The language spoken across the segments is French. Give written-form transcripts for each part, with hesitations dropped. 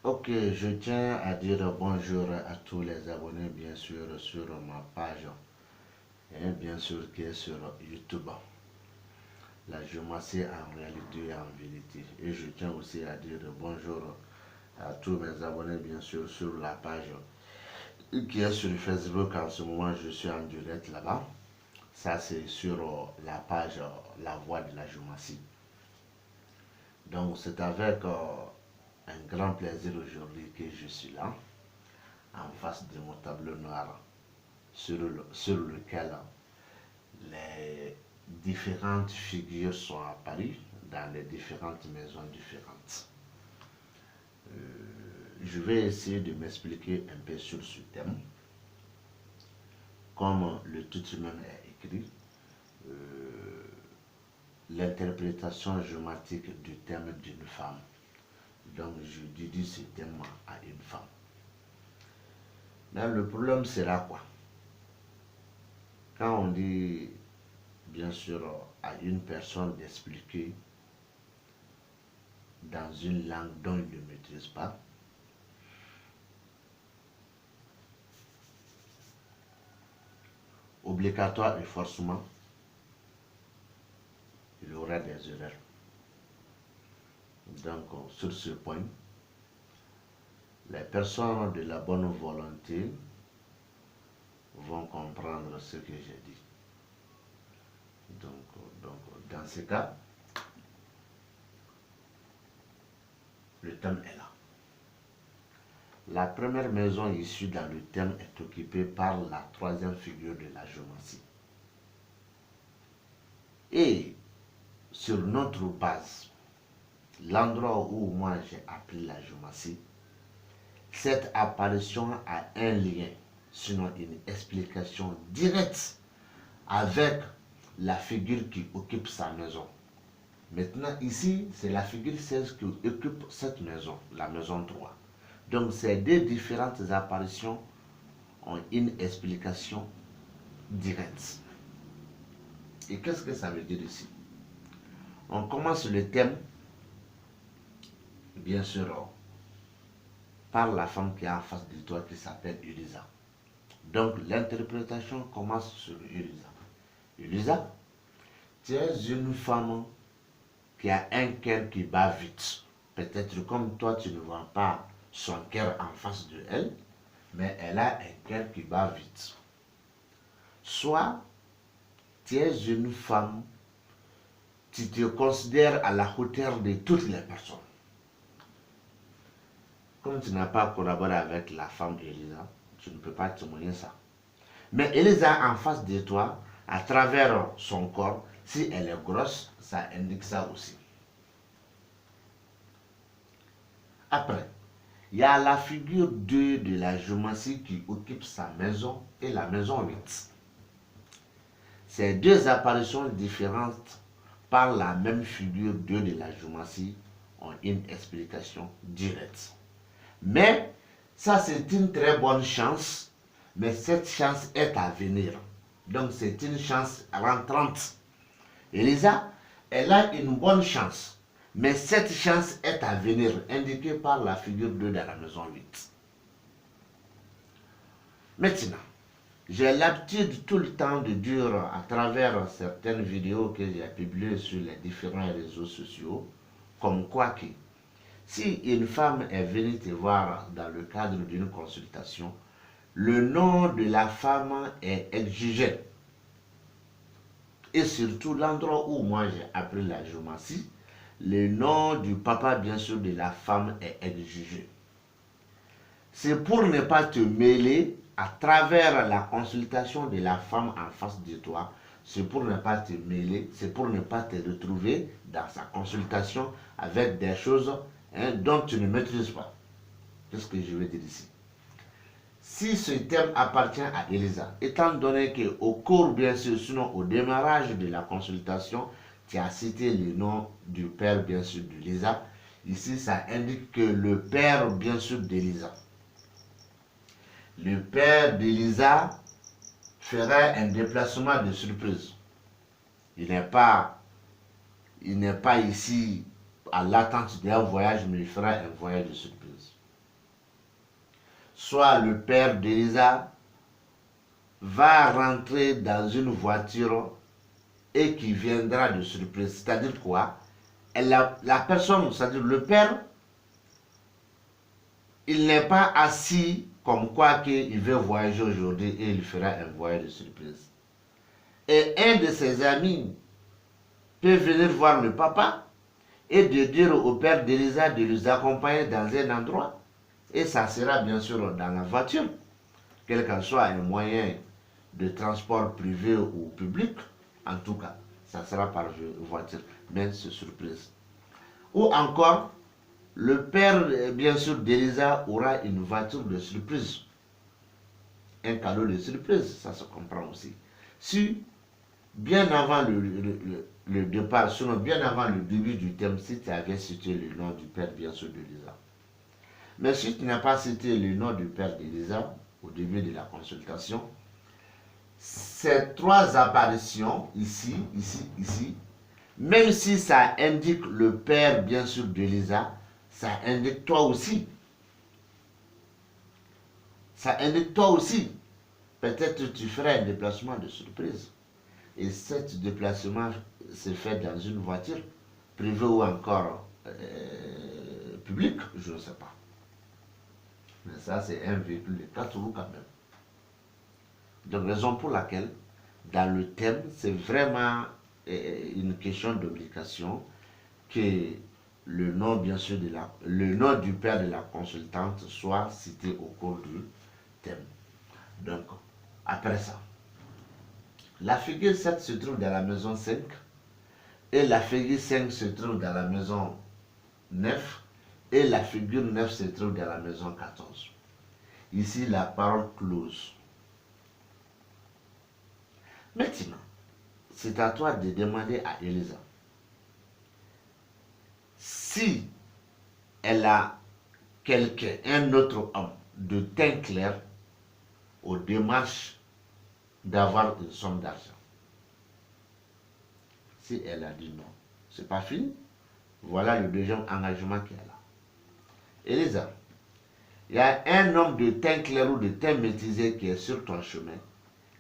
Ok, je tiens à dire bonjour à tous les abonnés, bien sûr, sur ma page, et bien sûr qui est sur YouTube. La géomancie en réalité et en vérité. Et je tiens aussi à dire bonjour à tous mes abonnés, bien sûr, sur la page qui est sur Facebook. En ce moment, je suis en direct là-bas. Ça, c'est sur la page La Voix de la géomancie. Donc, c'est avec un grand plaisir aujourd'hui que je suis là, en face de mon tableau noir, sur lequel les différentes figures sont apparues dans les différentes maisons différentes. Je vais essayer de m'expliquer un peu sur ce thème. Comme le titre même est écrit, l'interprétation géométrique du thème d'une femme. Donc je dédie ce thème à une femme. Mais le problème sera quoi? Quand on dit, bien sûr, à une personne d'expliquer dans une langue dont il ne maîtrise pas, obligatoire et forcément, il y aura des erreurs. Donc, sur ce point, les personnes de la bonne volonté vont comprendre ce que j'ai dit. Donc, dans ce cas, le thème est là. La première maison issue dans le thème est occupée par la troisième figure de la géométrie. Et sur notre base, l'endroit où moi j'ai appris la géométrie, cette apparition a un lien, sinon une explication directe avec la figure qui occupe sa maison. Maintenant, ici, c'est la figure 16 qui occupe cette maison, la maison 3. Donc, ces deux différentes apparitions ont une explication directe. Et qu'est-ce que ça veut dire ici? On commence le thème, bien sûr, par la femme qui est en face de toi qui s'appelle Elisa. Donc, l'interprétation commence sur Elisa. Elisa, tu es une femme qui a un cœur qui bat vite. Peut-être comme toi, tu ne vois pas son cœur en face de elle, mais elle a un cœur qui bat vite. Soit tu es une femme, tu te considères à la hauteur de toutes les personnes. Comme tu n'as pas collaboré avec la femme Elisa, tu ne peux pas témoigner ça. Mais Elisa en face de toi, à travers son corps, si elle est grosse, ça indique ça aussi. Après, il y a la figure 2 de la géométrie qui occupe sa maison et la maison 8. Ces deux apparitions différentes par la même figure 2 de la géométrie ont une explication directe. Mais ça, c'est une très bonne chance, mais cette chance est à venir. Donc, c'est une chance rentrante. Elisa, elle a une bonne chance, mais cette chance est à venir, indiquée par la figure 2 de la maison 8. Maintenant, j'ai l'habitude tout le temps de dire à travers certaines vidéos que j'ai publiées sur les différents réseaux sociaux, comme quoi que si une femme est venue te voir dans le cadre d'une consultation, le nom de la femme est exigé. Et surtout l'endroit où moi j'ai appris la géométrie, le nom du papa bien sûr de la femme est exigé. C'est pour ne pas te mêler à travers la consultation de la femme en face de toi. C'est pour ne pas te mêler, c'est pour ne pas te retrouver dans sa consultation avec des choses dont tu ne maîtrises pas. Qu'est-ce que je veux dire ici? Si ce thème appartient à Elisa, étant donné qu'au cours, bien sûr, sinon au démarrage de la consultation, tu as cité le nom du père, bien sûr, d'Elisa. Ici, ça indique que le père, bien sûr, d'Elisa. Le père d'Elisa ferait un déplacement de surprise. Il n'est pas ici à l'attente d'un voyage, mais il fera un voyage de surprise. soit le père d'Elisa, va rentrer dans une voiture et qui viendra de surprise. C'est-à-dire quoi? La personne, c'est-à-dire le père, il n'est pas assis comme quoi qu'il veut voyager aujourd'hui et il fera un voyage de surprise. Et un de ses amis peut venir voir le papa et de dire au père d'Elisa de les accompagner dans un endroit. Et ça sera bien sûr dans la voiture, quel qu'en soit un moyen de transport privé ou public. En tout cas, ça sera par voiture, mais c'est surprise. Ou encore, le père, bien sûr, d'Elisa aura une voiture de surprise. Un cadeau de surprise, ça se comprend aussi. Si, bien avant le départ, sinon bien avant le début du thème, si tu avais cité le nom du père, bien sûr, d'Elisa. Mais si tu n'as pas cité le nom du père d'Elisa au début de la consultation, ces trois apparitions, ici, même si ça indique le père, bien sûr, d'Elisa, ça indique toi aussi. Ça indique toi aussi. Peut-être tu feras un déplacement de surprise. Et ce déplacement se fait dans une voiture, privée ou encore publique, je ne sais pas. Mais ça, c'est un véhicule de 4 roues quand même. Donc, raison pour laquelle, dans le thème, c'est vraiment une question d'obligation que le nom, bien sûr, le nom du père de la consultante soit cité au cours du thème. Donc, après ça, la figure 7 se trouve dans la maison 5 et la figure 5 se trouve dans la maison 9 et la figure 9 se trouve dans la maison 14. Ici, la parole close. Maintenant, c'est à toi de demander à Elisa si elle a quelqu'un, un autre homme de teint clair aux démarches d'avoir une somme d'argent. Si elle a dit non, c'est pas fini. Voilà le deuxième engagement qu'elle a. Elisa, il y a un homme de teint clair ou de teint métisé qui est sur ton chemin.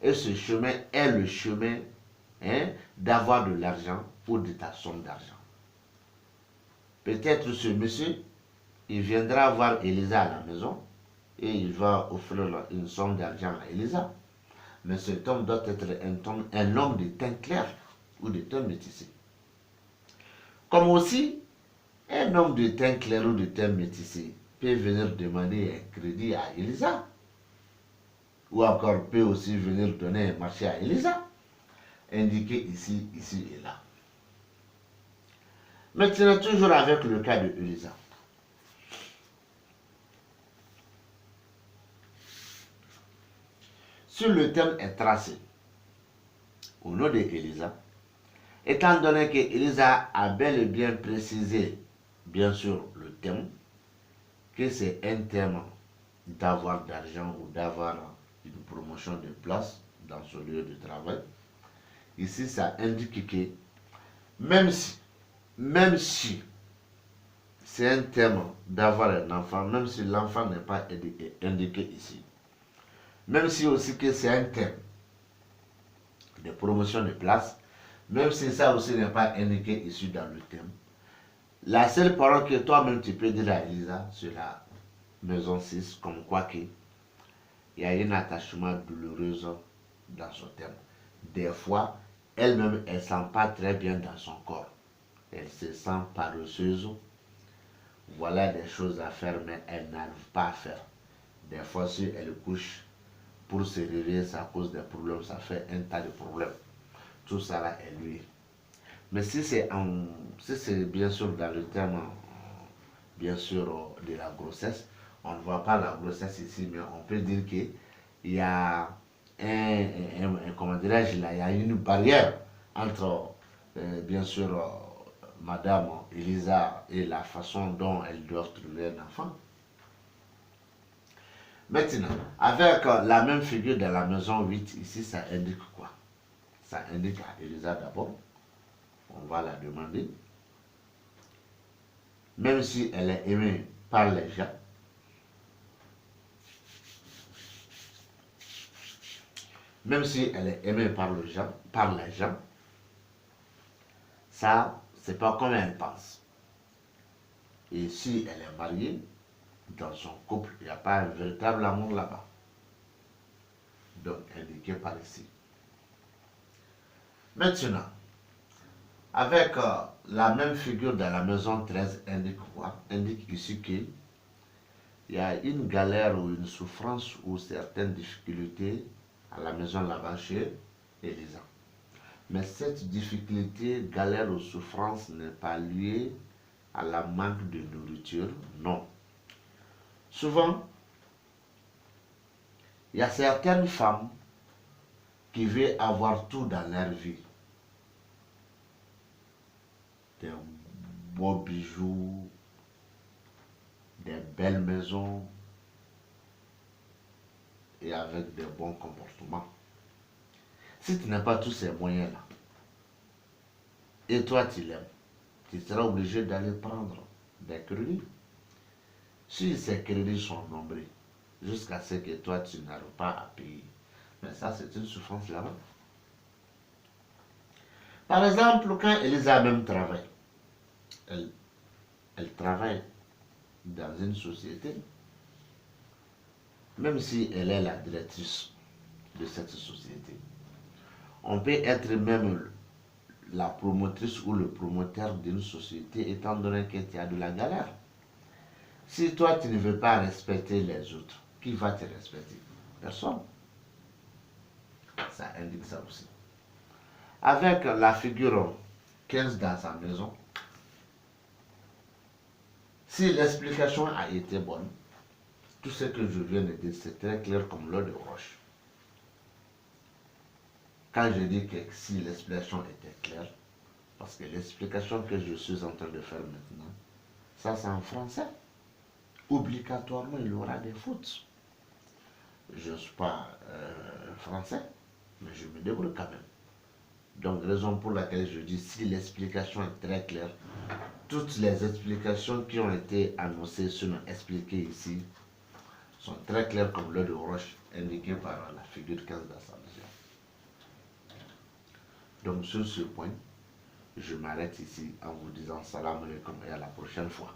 Et ce chemin est le chemin d'avoir de l'argent ou de ta somme d'argent. Peut-être ce monsieur, il viendra voir Elisa à la maison et il va offrir une somme d'argent à Elisa. Mais cet homme doit être un homme de teint clair ou de teint métissé. Comme aussi, un homme de teint clair ou de teint métissé peut venir demander un crédit à Elisa. Ou encore peut aussi venir donner un marché à Elisa. Indiqué ici, ici et là. Maintenant, toujours avec le cas de Elisa. Si le thème est tracé au nom d'Elisa, étant donné que Elisa a bel et bien précisé, bien sûr, le thème, que c'est un thème d'avoir d'argent ou d'avoir une promotion de place dans son lieu de travail, ici ça indique que même si c'est un thème d'avoir un enfant, même si l'enfant n'est pas indiqué ici, même si aussi que c'est un thème de promotion de place, même si ça aussi n'est pas indiqué ici dans le thème, la seule parole que toi-même tu peux dire à Elisa sur la maison 6, comme quoi qu'il y a un attachement douloureux dans son thème. Des fois, elle-même, elle ne sent pas très bien dans son corps. Elle se sent paresseuse. Voilà des choses à faire, mais elle n'arrive pas à faire. Des fois, si elle couche pour se réveiller, c'est à cause des problèmes. Ça fait un tas de problèmes. Tout ça là est lui. Mais si c'est bien sûr dans le terme, bien sûr, de la grossesse, on ne voit pas la grossesse ici, mais on peut dire qu'il y a comment dirais-je, il y a une barrière entre, bien sûr, Madame Elisa et la façon dont elles doivent trouver un enfant. Maintenant, avec la même figure de la maison 8, ici, ça indique quoi? Ça indique à Elisa d'abord. On va la demander. Même si elle est aimée par les gens, même si elle est aimée par les gens, ça, c'est pas comme elle pense. Et si elle est mariée, dans son couple, il n'y a pas un véritable amour là-bas. Donc, indiqué par ici. Maintenant, avec la même figure dans la maison 13 indique quoi? Indique ici qu'il y a une galère ou une souffrance ou certaines difficultés à la maison là-bas chez Elisa. Mais cette difficulté, galère ou souffrance n'est pas liée à la manque de nourriture, non. Souvent, il y a certaines femmes qui veulent avoir tout dans leur vie. Des beaux bijoux, des belles maisons et avec des bons comportements. Si tu n'as pas tous ces moyens-là, et toi tu l'aimes, tu seras obligé d'aller prendre des crédits. Si ces crédits sont nombreux, jusqu'à ce que toi tu n'arrives pas à payer, mais ça c'est une souffrance là-bas. Par exemple, quand Elisa même travaille, elle travaille dans une société, même si elle est la directrice de cette société. On peut être même la promotrice ou le promoteur d'une société étant donné que tu as de la galère. Si toi tu ne veux pas respecter les autres, qui va te respecter? Personne. Ça indique ça aussi. Avec la figure 15 dans sa maison, si l'explication a été bonne, tout ce que je viens de dire, c'est très clair comme l'eau de roche. Quand je dis que si l'explication était claire, parce que l'explication que je suis en train de faire maintenant, ça c'est en français. Obligatoirement, il y aura des fautes. Je ne suis pas français, mais je me débrouille quand même. Donc, raison pour laquelle je dis, si l'explication est très claire, toutes les explications qui ont été annoncées, selon expliquées ici, sont très claires comme l'eau de roche indiquée par la figure 15 d'assemblée. Donc, sur ce point, je m'arrête ici en vous disant salam alaikum et à la prochaine fois.